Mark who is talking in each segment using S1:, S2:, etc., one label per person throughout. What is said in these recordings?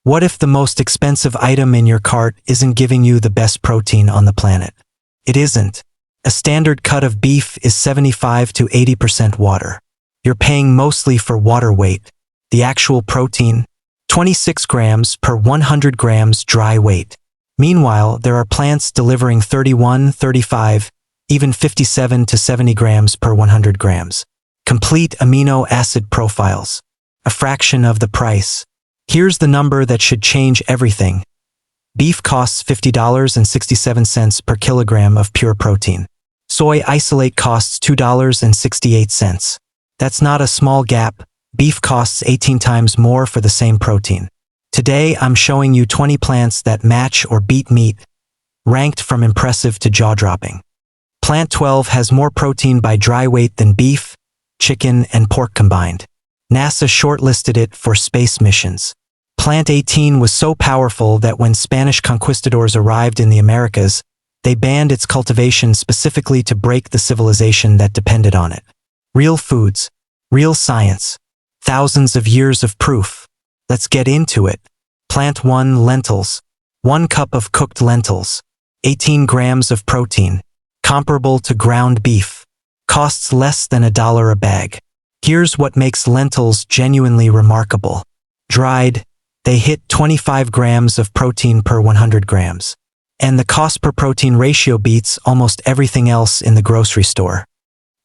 S1: What if the most expensive item in your cart isn't giving you the best protein on the planet? It isn't. A standard cut of beef is 75 to 80% water. You're paying mostly for water weight. The actual protein, 26 grams per 100 grams dry weight. Meanwhile, there are plants delivering 31, 35, even 57 to 70 grams per 100 grams. Complete amino acid profiles. A fraction of the price. Here's the number that should change everything. Beef costs $50.67 per kilogram of pure protein. Soy isolate costs $2.68. That's not a small gap. Beef costs 18 times more for the same protein. Today, I'm showing you 20 plants that match or beat meat, ranked from impressive to jaw-dropping. Plant 12 has more protein by dry weight than beef, chicken, and pork combined. NASA shortlisted it for space missions. Plant 18 was so powerful that when Spanish conquistadors arrived in the Americas, they banned its cultivation specifically to break the civilization that depended on it. Real foods, real science, thousands of years of proof. Let's get into it. Plant 1 lentils. 1 cup of cooked lentils. 18 grams of protein. Comparable to ground beef. Costs less than $1 a bag. Here's what makes lentils genuinely remarkable. Dried, they hit 25 grams of protein per 100 grams. And the cost per protein ratio beats almost everything else in the grocery store.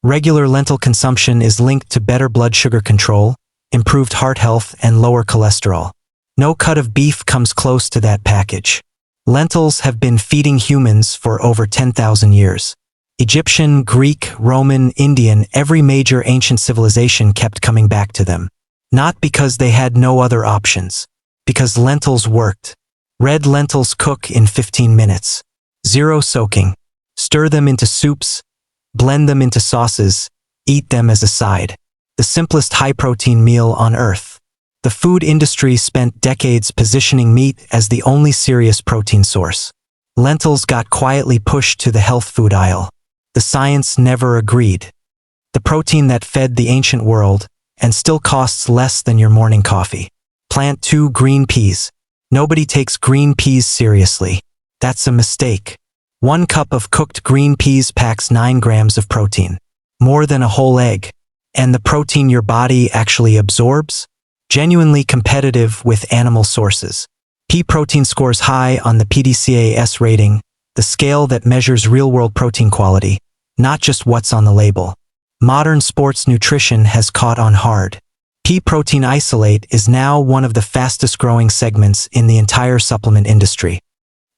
S1: Regular lentil consumption is linked to better blood sugar control, improved heart health, and lower cholesterol. No cut of beef comes close to that package. Lentils have been feeding humans for over 10,000 years. Egyptian, Greek, Roman, Indian, every major ancient civilization kept coming back to them. Not because they had no other options. Because lentils worked. Red lentils cook in 15 minutes. Zero soaking. Stir them into soups. Blend them into sauces. Eat them as a side. The simplest high-protein meal on Earth. The food industry spent decades positioning meat as the only serious protein source. Lentils got quietly pushed to the health food aisle. The science never agreed. The protein that fed the ancient world, and still costs less than your morning coffee. Plant 2 green peas. Nobody takes green peas seriously. That's a mistake. 1 cup of cooked green peas packs 9 grams of protein. More than a whole egg. And the protein your body actually absorbs? Genuinely competitive with animal sources. Pea protein scores high on the PDCAS rating, the scale that measures real-world protein quality, not just what's on the label. Modern sports nutrition has caught on hard. Pea protein isolate is now one of the fastest-growing segments in the entire supplement industry.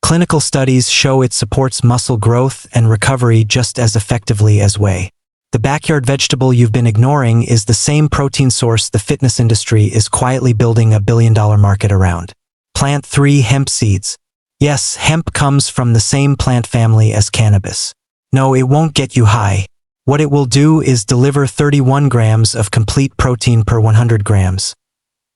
S1: Clinical studies show it supports muscle growth and recovery just as effectively as whey. The backyard vegetable you've been ignoring is the same protein source the fitness industry is quietly building a billion-dollar market around. Plant 3 hemp seeds. Yes, hemp comes from the same plant family as cannabis. No, it won't get you high. What it will do is deliver 31 grams of complete protein per 100 grams.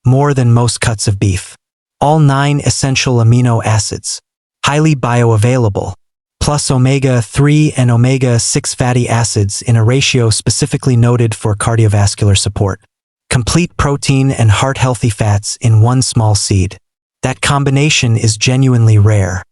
S1: More than most cuts of beef. All 9 essential amino acids. Highly bioavailable. Plus omega-3 and omega-6 fatty acids in a ratio specifically noted for cardiovascular support. Complete protein and heart-healthy fats in one small seed. That combination is genuinely rare.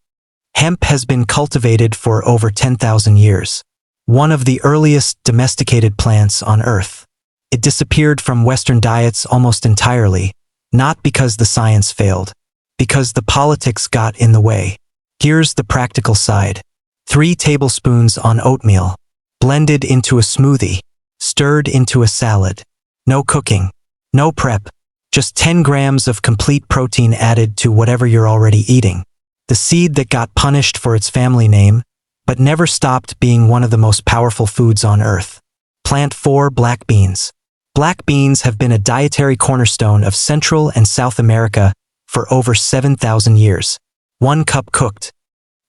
S1: Hemp has been cultivated for over 10,000 years. One of the earliest domesticated plants on Earth. It disappeared from Western diets almost entirely, not because the science failed, because the politics got in the way. Here's the practical side. 3 tablespoons on oatmeal, blended into a smoothie, stirred into a salad. No cooking, no prep, just 10 grams of complete protein added to whatever you're already eating. The seed that got punished for its family name, but never stopped being one of the most powerful foods on Earth. Plant 4 black beans. Black beans have been a dietary cornerstone of Central and South America for over 7,000 years. 1 cup cooked.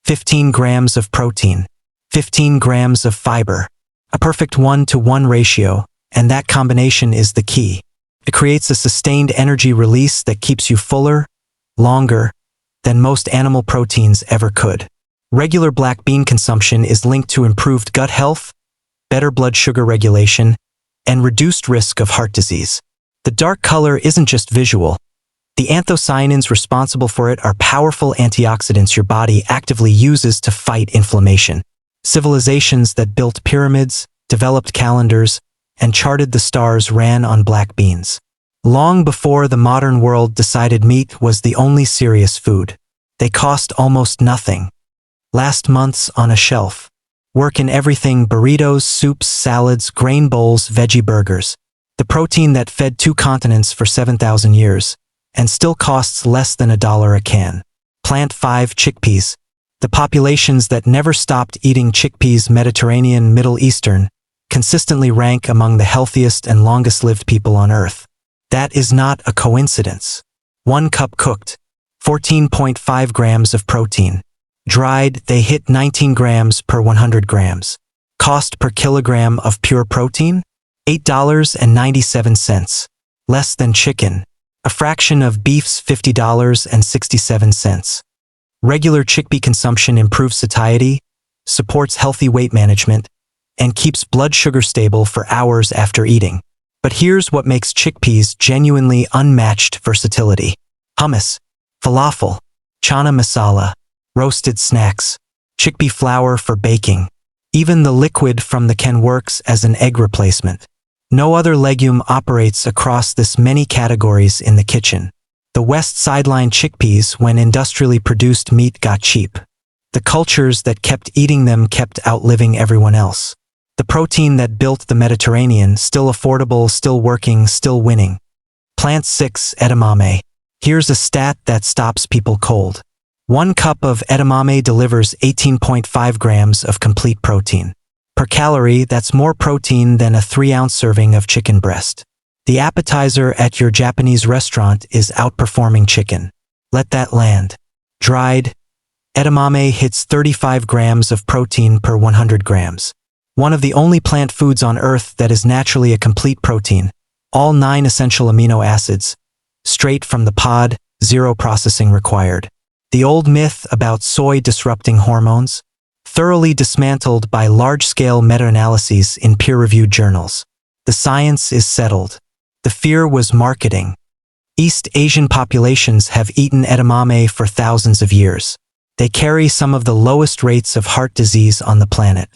S1: 15 grams of protein. 15 grams of fiber. A perfect 1-to-1 ratio, and that combination is the key. It creates a sustained energy release that keeps you fuller, longer, than most animal proteins ever could. Regular black bean consumption is linked to improved gut health, better blood sugar regulation, and reduced risk of heart disease. The dark color isn't just visual. The anthocyanins responsible for it are powerful antioxidants your body actively uses to fight inflammation. Civilizations that built pyramids, developed calendars, and charted the stars ran on black beans. Long before the modern world decided meat was the only serious food. They cost almost nothing. Last months on a shelf. Work in everything: burritos, soups, salads, grain bowls, veggie burgers. The protein that fed 2 continents for 7,000 years, and still costs less than $1 a can. Plant 5 chickpeas. The populations that never stopped eating chickpeas, Mediterranean, Middle Eastern, consistently rank among the healthiest and longest-lived people on Earth. That is not a coincidence. 1 cup cooked, 14.5 grams of protein. Dried, they hit 19 grams per 100 grams. Cost per kilogram of pure protein? $8.97. Less than chicken. A fraction of beef's $50.67. Regular chickpea consumption improves satiety, supports healthy weight management, and keeps blood sugar stable for hours after eating. But here's what makes chickpeas genuinely unmatched versatility. Hummus, falafel, chana masala, roasted snacks, chickpea flour for baking. Even the liquid from the can works as an egg replacement. No other legume operates across this many categories in the kitchen. The West sidelined chickpeas when industrially produced meat got cheap. The cultures that kept eating them kept outliving everyone else. The protein that built the Mediterranean, still affordable, still working, still winning. Plant 6 edamame. Here's a stat that stops people cold. 1 cup of edamame delivers 18.5 grams of complete protein. Per calorie, that's more protein than a 3-ounce serving of chicken breast. The appetizer at your Japanese restaurant is outperforming chicken. Let that land. Dried, edamame hits 35 grams of protein per 100 grams. One of the only plant foods on Earth that is naturally a complete protein. All 9 essential amino acids. Straight from the pod, 0 processing required. The old myth about soy disrupting hormones? Thoroughly dismantled by large-scale meta-analyses in peer-reviewed journals. The science is settled. The fear was marketing. East Asian populations have eaten edamame for thousands of years. They carry some of the lowest rates of heart disease on the planet.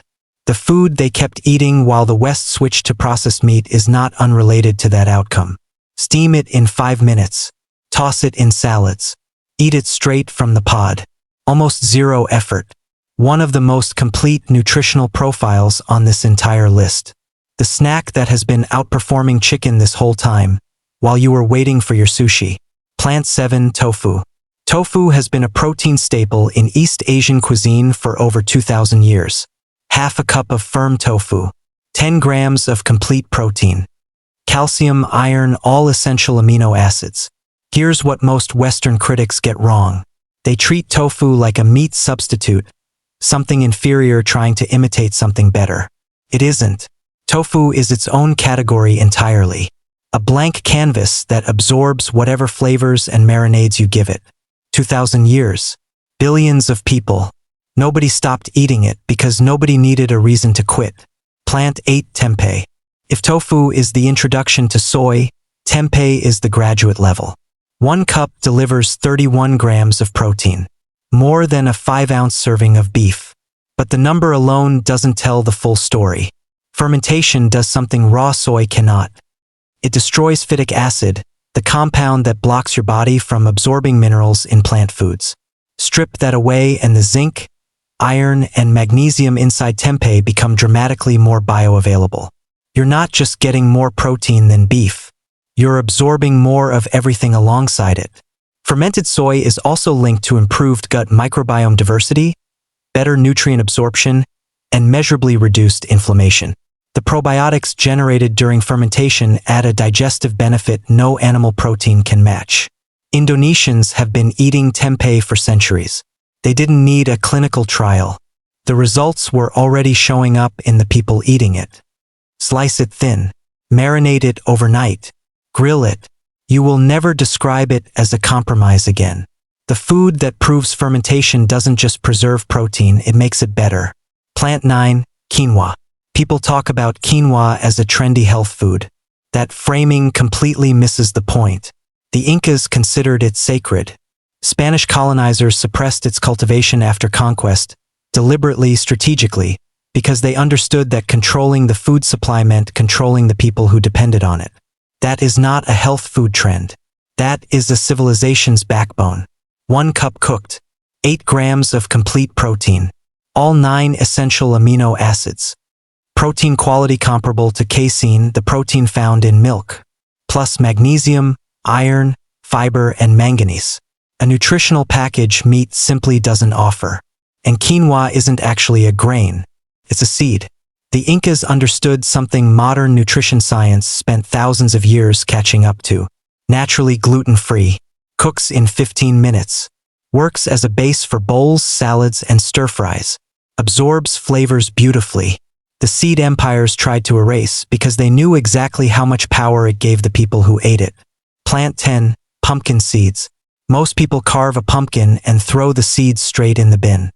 S1: The food they kept eating while the West switched to processed meat is not unrelated to that outcome. Steam it in 5 minutes. Toss it in salads. Eat it straight from the pod. Almost 0 effort. One of the most complete nutritional profiles on this entire list. The snack that has been outperforming chicken this whole time, while you were waiting for your sushi. Plant 7 tofu. Tofu has been a protein staple in East Asian cuisine for over 2,000 years. Half a cup of firm tofu. 10 grams of complete protein. Calcium, iron, all essential amino acids. Here's what most Western critics get wrong. They treat tofu like a meat substitute, something inferior trying to imitate something better. It isn't. Tofu is its own category entirely. A blank canvas that absorbs whatever flavors and marinades you give it. 2,000 years. Billions of people. Nobody stopped eating it because nobody needed a reason to quit. Plant 8 tempeh. If tofu is the introduction to soy, tempeh is the graduate level. 1 cup delivers 31 grams of protein. More than a 5-ounce serving of beef. But the number alone doesn't tell the full story. Fermentation does something raw soy cannot. It destroys phytic acid, the compound that blocks your body from absorbing minerals in plant foods. Strip that away and the zinc, iron, and magnesium inside tempeh become dramatically more bioavailable. You're not just getting more protein than beef. You're absorbing more of everything alongside it. Fermented soy is also linked to improved gut microbiome diversity, better nutrient absorption, and measurably reduced inflammation. The probiotics generated during fermentation add a digestive benefit no animal protein can match. Indonesians have been eating tempeh for centuries. They didn't need a clinical trial. The results were already showing up in the people eating it. Slice it thin. Marinate it overnight. Grill it. You will never describe it as a compromise again. The food that proves fermentation doesn't just preserve protein, it makes it better. Plant 9, quinoa. People talk about quinoa as a trendy health food. That framing completely misses the point. The Incas considered it sacred. Spanish colonizers suppressed its cultivation after conquest, deliberately, strategically, because they understood that controlling the food supply meant controlling the people who depended on it. That is not a health food trend. That is a civilization's backbone. 1 cup cooked, 8 grams of complete protein, all 9 essential amino acids. Protein quality comparable to casein, the protein found in milk, plus magnesium, iron, fiber, and manganese. A nutritional package meat simply doesn't offer. And quinoa isn't actually a grain. It's a seed. The Incas understood something modern nutrition science spent thousands of years catching up to. Naturally gluten-free, cooks in 15 minutes, works as a base for bowls, salads, and stir-fries, absorbs flavors beautifully. The seed empires tried to erase because they knew exactly how much power it gave the people who ate it. Plant 10, pumpkin seeds. Most people carve a pumpkin and throw the seeds straight in the bin.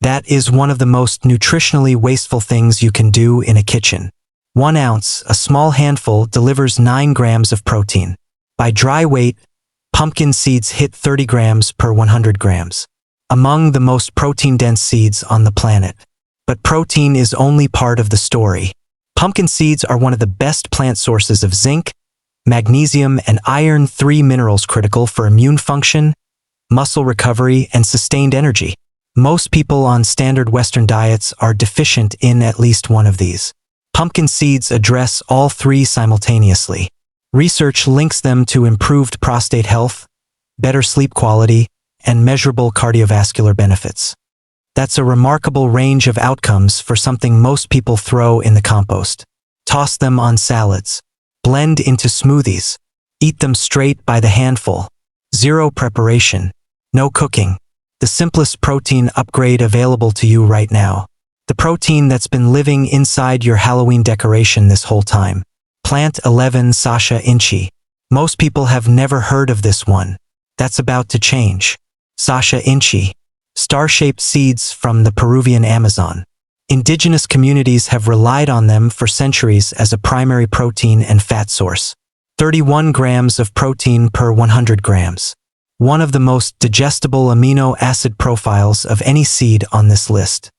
S1: That is one of the most nutritionally wasteful things you can do in a kitchen. 1 ounce, a small handful, delivers 9 grams of protein. By dry weight, pumpkin seeds hit 30 grams per 100 grams. Among the most protein-dense seeds on the planet. But protein is only part of the story. Pumpkin seeds are one of the best plant sources of zinc, magnesium, and iron, 3 minerals critical for immune function, muscle recovery, and sustained energy. Most people on standard Western diets are deficient in at least one of these. Pumpkin seeds address all 3 simultaneously. Research links them to improved prostate health, better sleep quality, and measurable cardiovascular benefits. That's a remarkable range of outcomes for something most people throw in the compost. Toss them on salads. Blend into smoothies. Eat them straight by the handful. 0 preparation. No cooking. The simplest protein upgrade available to you right now. The protein that's been living inside your Halloween decoration this whole time. Plant 11 Sasha Inchi. Most people have never heard of this one. That's about to change. Sasha Inchi. Star-shaped seeds from the Peruvian Amazon. Indigenous communities have relied on them for centuries as a primary protein and fat source. 31 grams of protein per 100 grams. One of the most digestible amino acid profiles of any seed on this list.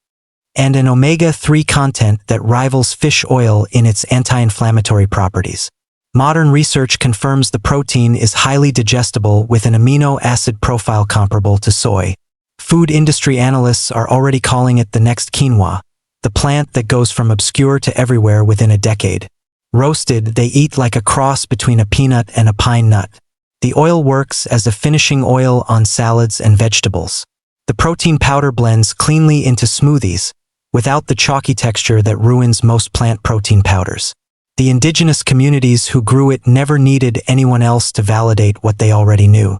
S1: And an omega-3 content that rivals fish oil in its anti-inflammatory properties. Modern research confirms the protein is highly digestible with an amino acid profile comparable to soy. Food industry analysts are already calling it the next quinoa, the plant that goes from obscure to everywhere within a decade. Roasted, they eat like a cross between a peanut and a pine nut. The oil works as a finishing oil on salads and vegetables. The protein powder blends cleanly into smoothies, without the chalky texture that ruins most plant protein powders. The indigenous communities who grew it never needed anyone else to validate what they already knew.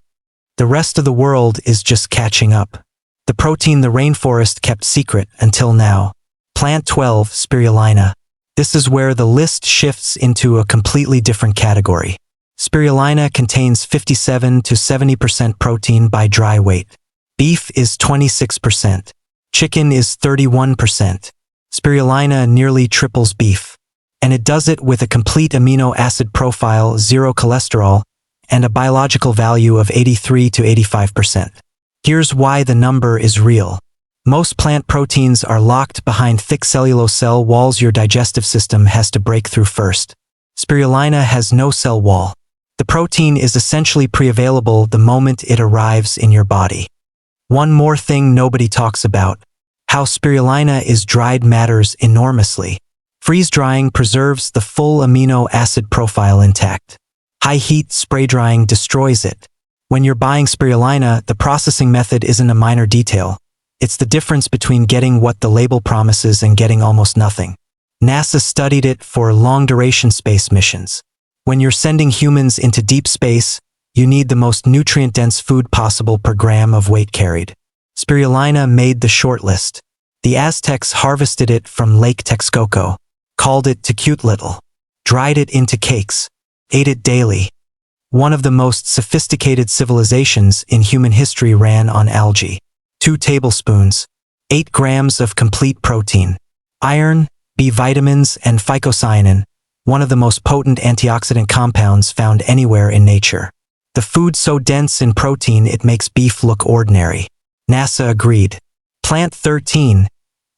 S1: The rest of the world is just catching up. The protein the rainforest kept secret until now. Plant 12, Spirulina. This is where the list shifts into a completely different category. Spirulina contains 57 to 70% protein by dry weight. Beef is 26%. Chicken is 31%. Spirulina nearly triples beef. And it does it with a complete amino acid profile, 0 cholesterol, and a biological value of 83 to 85%. Here's why the number is real. Most plant proteins are locked behind thick cellulose cell walls your digestive system has to break through first. Spirulina has no cell wall. The protein is essentially pre-available the moment it arrives in your body. One more thing nobody talks about. How spirulina is dried matters enormously. Freeze-drying preserves the full amino acid profile intact. High-heat spray drying destroys it. When you're buying spirulina, the processing method isn't a minor detail. It's the difference between getting what the label promises and getting almost nothing. NASA studied it for long-duration space missions. When you're sending humans into deep space, you need the most nutrient-dense food possible per gram of weight carried. Spirulina made the shortlist. The Aztecs harvested it from Lake Texcoco, called it Tecutlitl, dried it into cakes, ate it daily. One of the most sophisticated civilizations in human history ran on algae. 2 tablespoons, 8 grams of complete protein, iron, B vitamins, and phycocyanin, one of the most potent antioxidant compounds found anywhere in nature. The food so dense in protein it makes beef look ordinary. NASA agreed. Plant 13.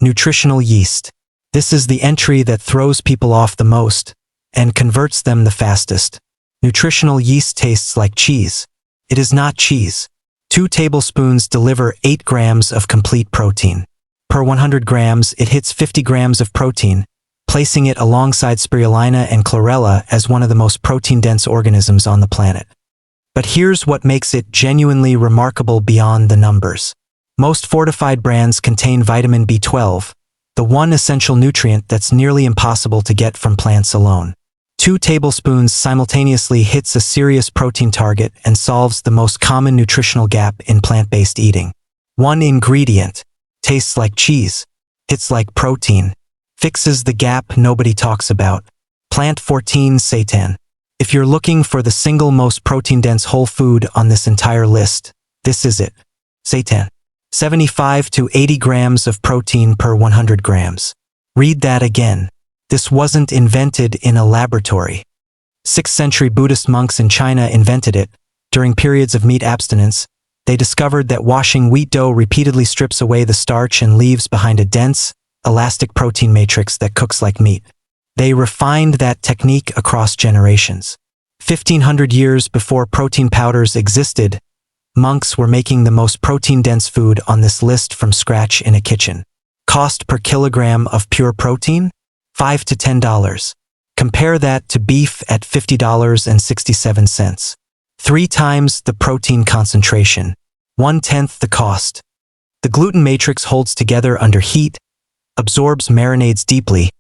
S1: Nutritional yeast. This is the entry that throws people off the most and converts them the fastest. Nutritional yeast tastes like cheese. It is not cheese. 2 tablespoons deliver 8 grams of complete protein. Per 100 grams, it hits 50 grams of protein, placing it alongside Spirulina and Chlorella as one of the most protein-dense organisms on the planet. But here's what makes it genuinely remarkable beyond the numbers. Most fortified brands contain vitamin B12, the one essential nutrient that's nearly impossible to get from plants alone. 2 tablespoons simultaneously hits a serious protein target and solves the most common nutritional gap in plant-based eating. 1 ingredient, tastes like cheese, hits like protein, fixes the gap nobody talks about. Plant 14 Seitan. If you're looking for the single most protein-dense whole food on this entire list, this is it. Seitan. 75 to 80 grams of protein per 100 grams. Read that again. This wasn't invented in a laboratory. 6th century Buddhist monks in China invented it. During periods of meat abstinence, they discovered that washing wheat dough repeatedly strips away the starch and leaves behind a dense, elastic protein matrix that cooks like meat. They refined that technique across generations. 1500 years before protein powders existed, monks were making the most protein-dense food on this list from scratch in a kitchen. Cost per kilogram of pure protein? $5 to $10. Compare that to beef at $50.67. 3 times the protein concentration. 1/10 the cost. The gluten matrix holds together under heat, absorbs marinades deeply,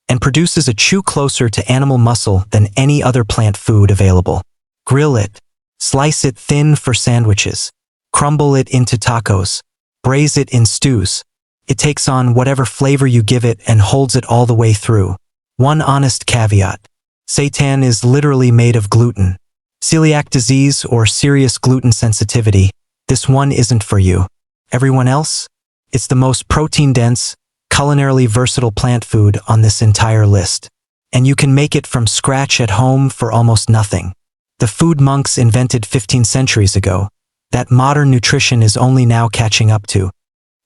S1: and produces a chew closer to animal muscle than any other plant food available. Grill it. Slice it thin for sandwiches. Crumble it into tacos. Braise it in stews. It takes on whatever flavor you give it and holds it all the way through. One honest caveat. Seitan is literally made of gluten. Celiac disease or serious gluten sensitivity, this one isn't for you. Everyone else? It's the most protein-dense, culinarily versatile plant food on this entire list. And you can make it from scratch at home for almost nothing. The food monks invented 15 centuries ago, that modern nutrition is only now catching up to.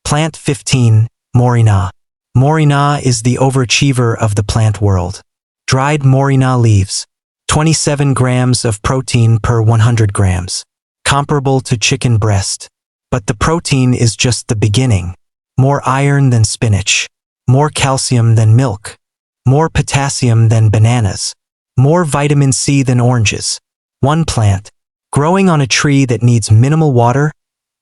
S1: Plant 15, Moringa. Moringa is the overachiever of the plant world. Dried Moringa leaves. 27 grams of protein per 100 grams. Comparable to chicken breast. But the protein is just the beginning. More iron than spinach. More calcium than milk. More potassium than bananas. More vitamin C than oranges. One plant, growing on a tree that needs minimal water,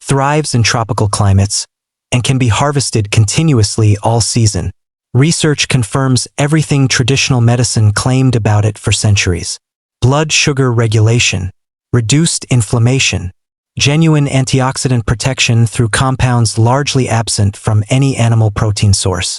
S1: thrives in tropical climates, and can be harvested continuously all season. Research confirms everything traditional medicine claimed about it for centuries. Blood sugar regulation, reduced inflammation, genuine antioxidant protection through compounds largely absent from any animal protein source.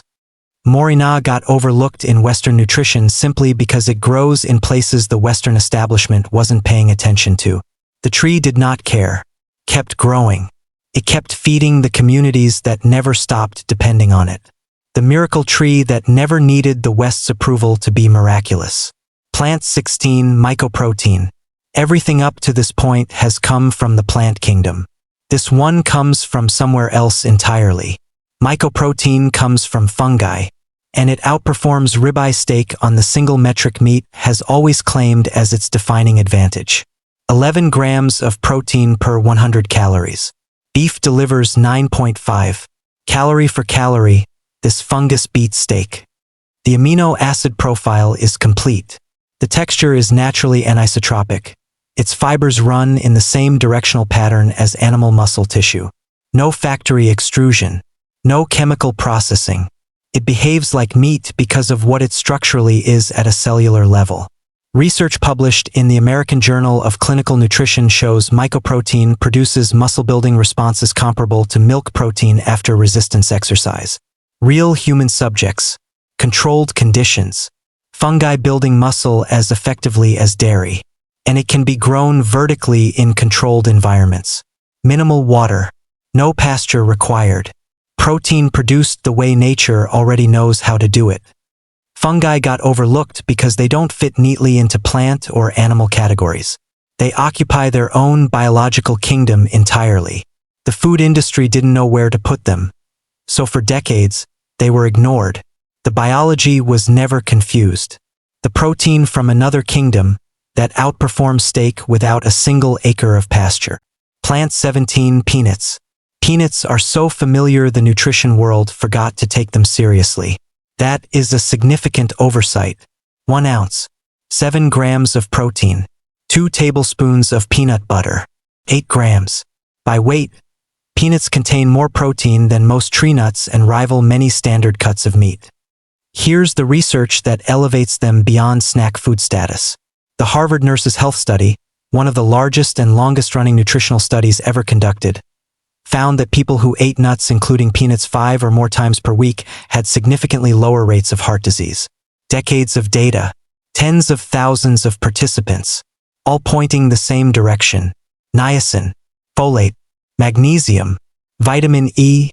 S1: Moringa got overlooked in Western nutrition simply because it grows in places the Western establishment wasn't paying attention to. The tree did not care, kept growing. It kept feeding the communities that never stopped depending on it. The miracle tree that never needed the West's approval to be miraculous. Plant 16 mycoprotein. Everything up to this point has come from the plant kingdom. This one comes from somewhere else entirely. Mycoprotein comes from fungi, and it outperforms ribeye steak on the single metric meat has always claimed as its defining advantage. 11 grams of protein per 100 calories. Beef delivers 9.5. Calorie for calorie, this fungus beats steak. The amino acid profile is complete. The texture is naturally anisotropic. Its fibers run in the same directional pattern as animal muscle tissue. No factory extrusion. No chemical processing. It behaves like meat because of what it structurally is at a cellular level. Research published in the American Journal of Clinical Nutrition shows mycoprotein produces muscle-building responses comparable to milk protein after resistance exercise. Real human subjects. Controlled conditions. Fungi building muscle as effectively as dairy. And it can be grown vertically in controlled environments. Minimal water. No pasture required. Protein produced the way nature already knows how to do it. Fungi got overlooked because they don't fit neatly into plant or animal categories. They occupy their own biological kingdom entirely. The food industry didn't know where to put them, so for decades, they were ignored. The biology was never confused. The protein from another kingdom that outperforms steak without a single acre of pasture. Plant 17 peanuts. Peanuts are so familiar the nutrition world forgot to take them seriously. That is a significant oversight. 1 ounce. 7 grams of protein. 2 tablespoons of peanut butter. 8 grams. By weight, peanuts contain more protein than most tree nuts and rival many standard cuts of meat. Here's the research that elevates them beyond snack food status. The Harvard Nurses' Health Study, one of the largest and longest-running nutritional studies ever conducted, found that people who ate nuts, including peanuts, 5 or more times per week had significantly lower rates of heart disease. Decades of data, tens of thousands of participants, all pointing the same direction: niacin, folate, magnesium, vitamin E,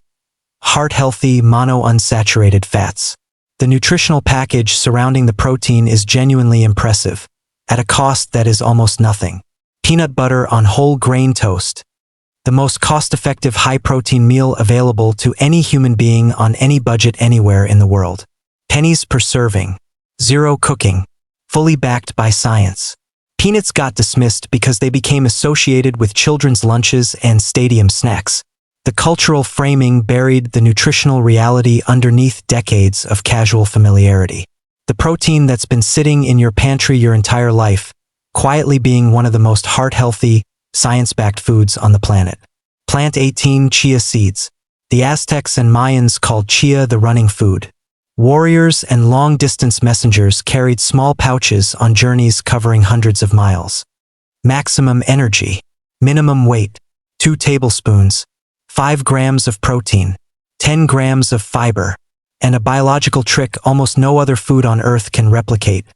S1: heart-healthy monounsaturated fats. The nutritional package surrounding the protein is genuinely impressive, at a cost that is almost nothing. Peanut butter on whole grain toast. The most cost-effective high-protein meal available to any human being on any budget anywhere in the world. Pennies per serving. Zero cooking. Fully backed by science. Peanuts got dismissed because they became associated with children's lunches and stadium snacks. The cultural framing buried the nutritional reality underneath decades of casual familiarity. The protein that's been sitting in your pantry your entire life, quietly being one of the most heart-healthy, science-backed foods on the planet. Plant 18 chia seeds. The Aztecs and Mayans called chia the running food. Warriors and long-distance messengers carried small pouches on journeys covering hundreds of miles. Maximum energy. Minimum weight. 2 tablespoons. 5 grams of protein. 10 grams of fiber. And a biological trick almost no other food on Earth can replicate.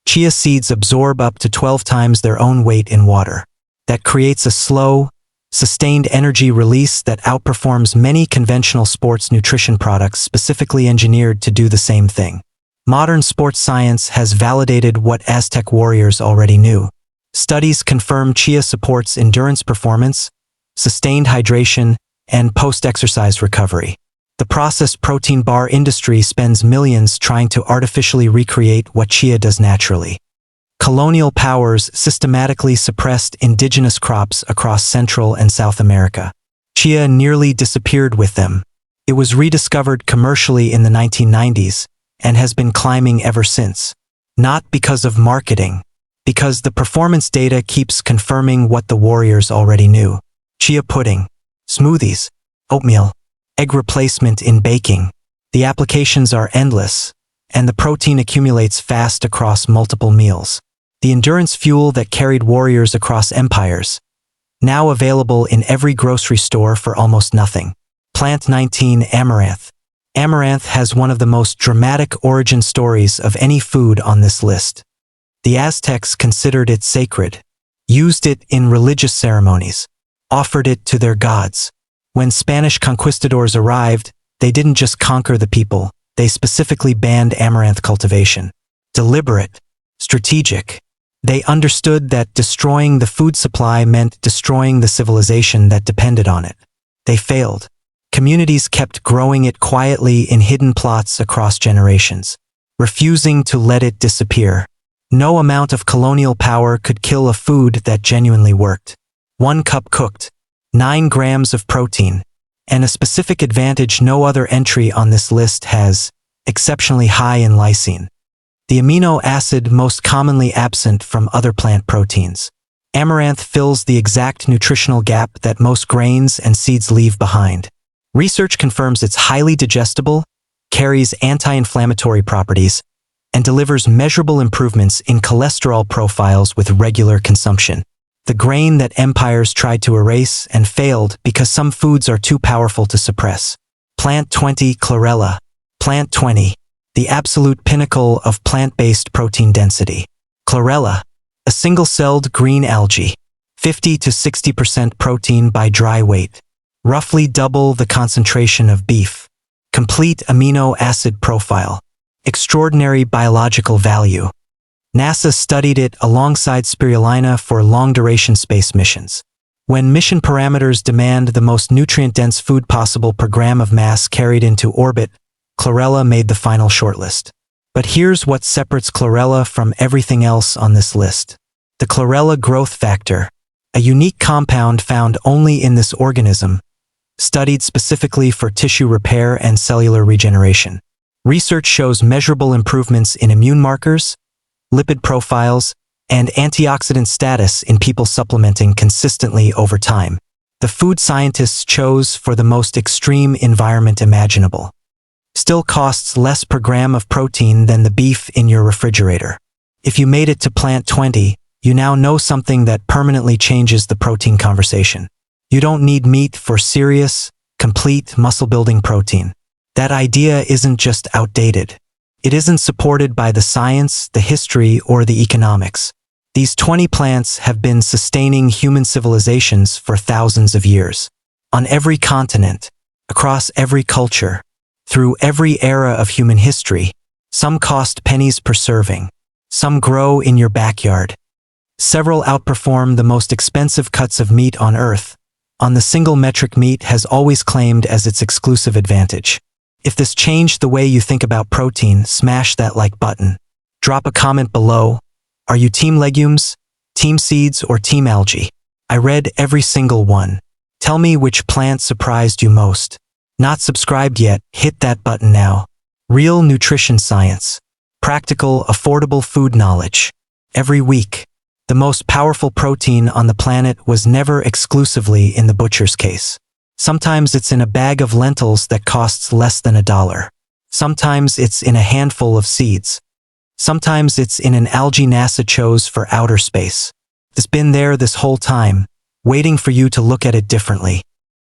S1: Chia seeds absorb up to 12 times their own weight in water. That creates a slow, sustained energy release that outperforms many conventional sports nutrition products specifically engineered to do the same thing. Modern sports science has validated what Aztec warriors already knew. Studies confirm chia supports endurance performance, sustained hydration, and post-exercise recovery. The processed protein bar industry spends millions trying to artificially recreate what chia does naturally. Colonial powers systematically suppressed indigenous crops across Central and South America. Chia nearly disappeared with them. It was rediscovered commercially in the 1990s and has been climbing ever since. Not because of marketing, because the performance data keeps confirming what the warriors already knew. Chia pudding, smoothies, oatmeal, egg replacement in baking. The applications are endless, and the protein accumulates fast across multiple meals. The endurance fuel that carried warriors across empires, now available in every grocery store for almost nothing. Plant 19 amaranth. Amaranth has one of the most dramatic origin stories of any food on this list. The Aztecs considered it sacred, used it in religious ceremonies, offered it to their gods. When Spanish conquistadors arrived, they didn't just conquer the people, they specifically banned amaranth cultivation. Deliberate, strategic. They understood that destroying the food supply meant destroying the civilization that depended on it. They failed. Communities kept growing it quietly in hidden plots across generations, refusing to let it disappear. No amount of colonial power could kill a food that genuinely worked. 1 cup cooked, 9 grams of protein, and a specific advantage no other entry on this list has: exceptionally high in lysine, the amino acid most commonly absent from other plant proteins. Amaranth fills the exact nutritional gap that most grains and seeds leave behind. Research confirms it's highly digestible, carries anti-inflammatory properties, and delivers measurable improvements in cholesterol profiles with regular consumption. The grain that empires tried to erase and failed because some foods are too powerful to suppress. Plant 20 Chlorella. Plant 20. The absolute pinnacle of plant-based protein density. Chlorella, a single-celled green algae, 50 to 60% protein by dry weight, roughly double the concentration of beef. Complete amino acid profile, extraordinary biological value. NASA studied it alongside Spirulina for long-duration space missions. When mission parameters demand the most nutrient-dense food possible per gram of mass carried into orbit, Chlorella made the final shortlist. But here's what separates Chlorella from everything else on this list. The Chlorella growth factor, a unique compound found only in this organism, studied specifically for tissue repair and cellular regeneration. Research shows measurable improvements in immune markers, lipid profiles, and antioxidant status in people supplementing consistently over time. The food scientists chose for the most extreme environment imaginable. Still costs less per gram of protein than the beef in your refrigerator. If you made it to Plant 20, you now know something that permanently changes the protein conversation. You don't need meat for serious, complete muscle-building protein. That idea isn't just outdated. It isn't supported by the science, the history, or the economics. These 20 plants have been sustaining human civilizations for thousands of years. On every continent, across every culture, through every era of human history, some cost pennies per serving. Some grow in your backyard. Several outperform the most expensive cuts of meat on Earth. On the single metric meat has always claimed as its exclusive advantage. If this changed the way you think about protein, smash that like button. Drop a comment below. Are you team legumes, team seeds, or team algae? I read every single one. Tell me which plant surprised you most. Not subscribed yet? Hit that button now. Real nutrition science. Practical, affordable food knowledge. Every week. The most powerful protein on the planet was never exclusively in the butcher's case. Sometimes it's in a bag of lentils that costs less than $1. Sometimes it's in a handful of seeds. Sometimes it's in an algae NASA chose for outer space. It's been there this whole time, waiting for you to look at it differently.